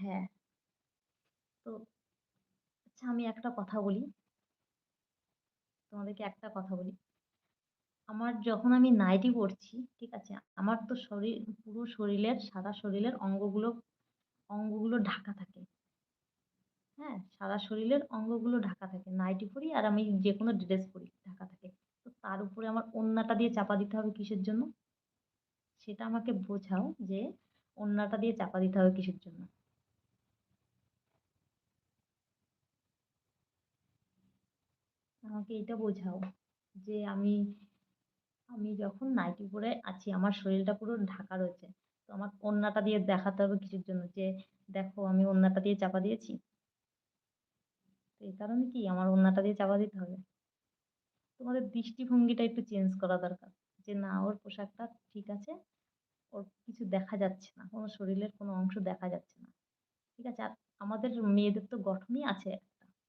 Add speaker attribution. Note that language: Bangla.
Speaker 1: হ্যাঁ, তো আচ্ছা আমি একটা কথা বলি, তোমাদেরকে একটা কথা বলি। আমার যখন আমি নাইটি পড়ছি, ঠিক আছে? আমার তো পুরো শরীরের সারা শরীরের অঙ্গগুলো ঢাকা থাকে। হ্যাঁ? সারা শরীরের অঙ্গগুলো ঢাকা থাকে। নাইটি পড়ি আর আমি যেকোনো ড্রেস পড়ি ঢাকা থাকে। তো তার উপরে আমার ওড়নাটা দিয়ে চাপা দিতে হবে কিসের জন্য? সেটা আমাকে বোঝাও যে ওড়নাটা দিয়ে চাপা দিতে হবে কিসের জন্য? আমাকে এটা বোঝাও যে আমি যখন নাইটি পরে আছি, আমার শরীরটা পুরো ঢাকা রয়েছে। তো আমার ওড়নাটা দিয়ে দেখাতে হবে কিসের জন্য? যে দেখো আমি ওড়নাটা দিয়ে চাপা দিয়েছি। তো এই কারণে কি আমার ওড়নাটা দিয়ে চাপা দিতে হবে? তোমাদের দৃষ্টিভঙ্গিটা একটু চেঞ্জ করা দরকার। যে না ওর পোশাকটা ঠিক আছে, ওর কিছু দেখা যাচ্ছে না। কোনো শরীরের কোনো অংশ দেখা যাচ্ছে না। ঠিক আছে? আর আমাদের মেয়েদের তো গঠনই আছে